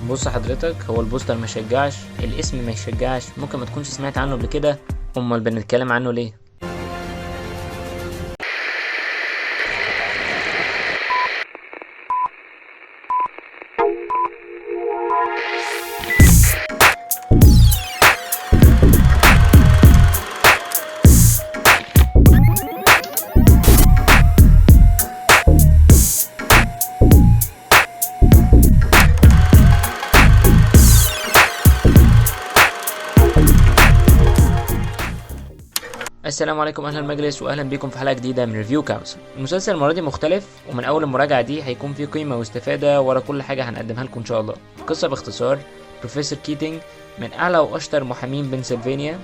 بص حضرتك، هو البوستر ما يشجعش، الاسم ما يشجعش، ممكن ما تكونش سمعت عنه قبل كده. امال بنتكلم عنه ليه؟ السلام عليكم، اهلا المجلس واهلا بيكم في حلقه جديده من ريفيو كونسل. المسلسل المره دي مختلف، ومن اول المراجعه دي هيكون في قيمه واستفاده ورا كل حاجه هنقدمها لكم ان شاء الله. القصه باختصار، بروفيسور كيتنج من اعلى واشطر محامين بنسلفانيا،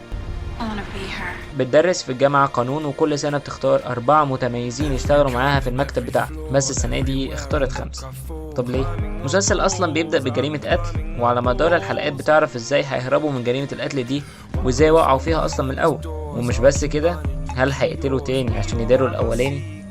بتدرس في الجامعة قانون، وكل سنة بتختار 4 متميزين يشتغلوا معاها في المكتب بتاعها، بس السنة دي اختارت 5. طب ليه؟ المسلسل أصلا بيبدأ بجريمة قتل، وعلى مدار الحلقات بتعرف ازاي هيهربوا من جريمة القتل دي، وازاي وقعوا فيها أصلا من الأول. ومش بس كده، هل هيقتلوا تاني عشان يداروا الأولاني؟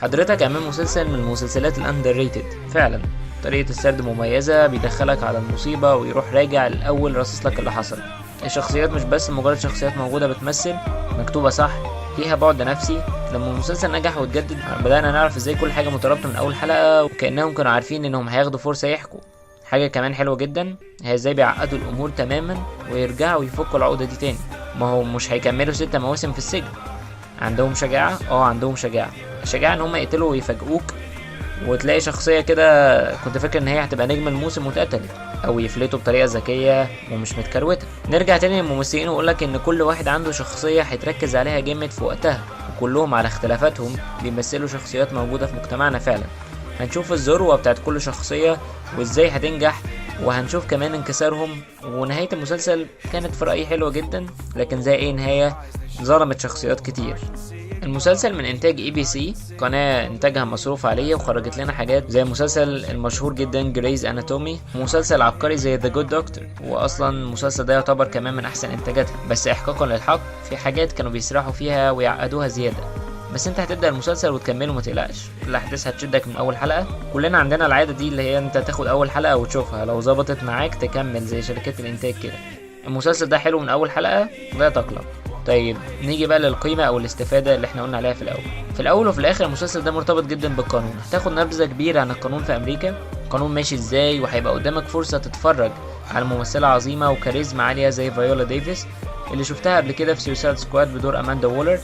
حضرتك أمام مسلسل من المسلسلات الأندر ريتد فعلا. طريقة السرد مميزة، بيدخلك على المصيبة ويروح راجع الأول رصص لك اللي حصل. الشخصيات مش بس مجرد شخصيات موجودة بتمثل، مكتوبة صح، فيها بعد نفسي. لما المسلسل نجح واتجدد، بدأنا نعرف ازاي كل حاجة مترابطة من أول حلقة، وكأنهم كانوا عارفين انهم هياخدوا فرصة يحكوا. حاجة كمان حلوة جدا هي ازاي بيعقدوا الأمور تماما ويرجعوا يفكوا العقدة دي تاني. ما هو مش هيكملوا 6 مواسم في السجن. عندهم شجاعة، عندهم شجاعة ان هم يقتلوا ويفاجئوك، وتلاقي شخصية كده كنت فاكر ان هي هتبقى نجم الموسم واتقتلت، او يفلتوا بطريقة ذكية ومش متكروتة. نرجع تاني للممثلين واقولك ان كل واحد عنده شخصية هيتركز عليها جامد في وقتها، وكلهم على اختلافاتهم بيمثلوا شخصيات موجودة في مجتمعنا فعلا. هنشوف الذروة بتاعت كل شخصية وازاي هتنجح، وهنشوف كمان انكسارهم. ونهاية المسلسل كانت في رأيي حلوة جدا، لكن زي ايه نهاية، ظلمت شخصيات كتير. المسلسل من انتاج ABC، قناة انتاجها مصروف عليه، وخرجت لنا حاجات زي المسلسل المشهور جدا جريز اناتومي، ومسلسل عبقري زي ذا جود دكتور. واصلا المسلسل ده يعتبر كمان من احسن انتاجاتها، بس احقاقا للحق في حاجات كانوا بيسرحوا فيها ويعقدوها زيادة. بس انت هتبدأ المسلسل وتكمله، ما تقلقش، الاحداث هتشدك من اول حلقة. كلنا عندنا العادة دي، اللي هي انت تاخد اول حلقة وتشوفها، لو ظبطت معاك تكمل زي شركات الانتاج كده. المسلسل ده حلو من اول حلقة، لا تقلق. طيب نيجي بقى للقيمة او الاستفادة اللي احنا قلنا عليها في الاول وفي الاخر. المسلسل ده مرتبط جدا بالقانون، هتاخد نبذة كبيرة عن القانون في امريكا، القانون ماشي ازاي، وهيبقى قدامك فرصة تتفرج على ممثلة عظيمة وكاريزما عالية زي فايولا ديفيس، اللي شفتها قبل كده في سويسايد سكواد بدور اماندا وولر.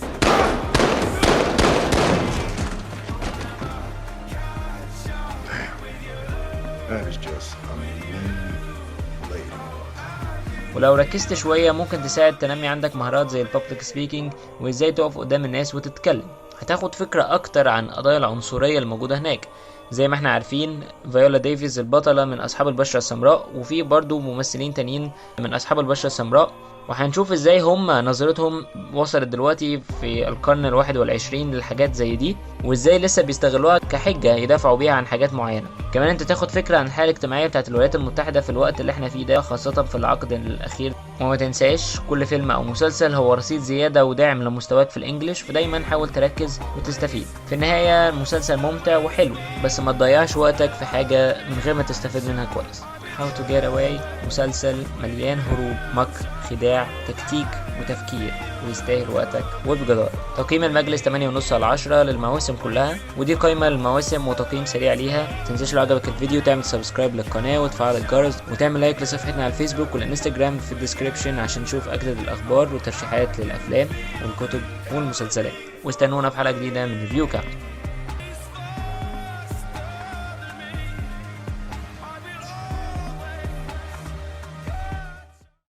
ولو ركزت شوية ممكن تساعد تنمي عندك مهارات زي البابليك سبيكينج، وازاي تقف قدام الناس وتتكلم. هتاخد فكرة اكتر عن قضايا العنصرية الموجودة هناك. زي ما احنا عارفين، فايولا ديفيز البطلة من اصحاب البشرة السمراء، وفي برضو ممثلين تانيين من اصحاب البشرة السمراء، وهنشوف ازاي هم نظرتهم وصلت دلوقتي في القرن ال21 للحاجات زي دي، وازاي لسه بيستغلوها كحجة يدافعوا بيها عن حاجات معينة. كمان انت تاخد فكرة عن الحالة الاجتماعية بتاعت الولايات المتحدة في الوقت اللي احنا فيه ده، خاصة في العقد الاخير. وما تنساش كل فيلم او مسلسل هو رصيد زيادة وداعم لمستواك في الانجليش، فدايما حاول تركز وتستفيد. في النهاية المسلسل ممتع وحلو، بس ما تضيعش وقتك في حاجة من غير ما تستفيد منها كويس. How to Get Away مسلسل مليان هروب، مكر، خداع، تكتيك وتفكير، ويستاهل وقتك وبجدارة. تقييم المجلس 8.5 على 10 للمواسم كلها، ودي قائمة للمواسم وتقييم سريع ليها. متنساش لو عجبك الفيديو تعمل سبسكرايب للقناة وتفعل الجرس، وتعمل لايك لصفحتنا على الفيسبوك والانستجرام في الديسكريبشن عشان تشوف أجدد الأخبار وترشيحات للأفلام والكتب والمسلسلات. واستنونا في حلقة جديدة من ريفيو كام.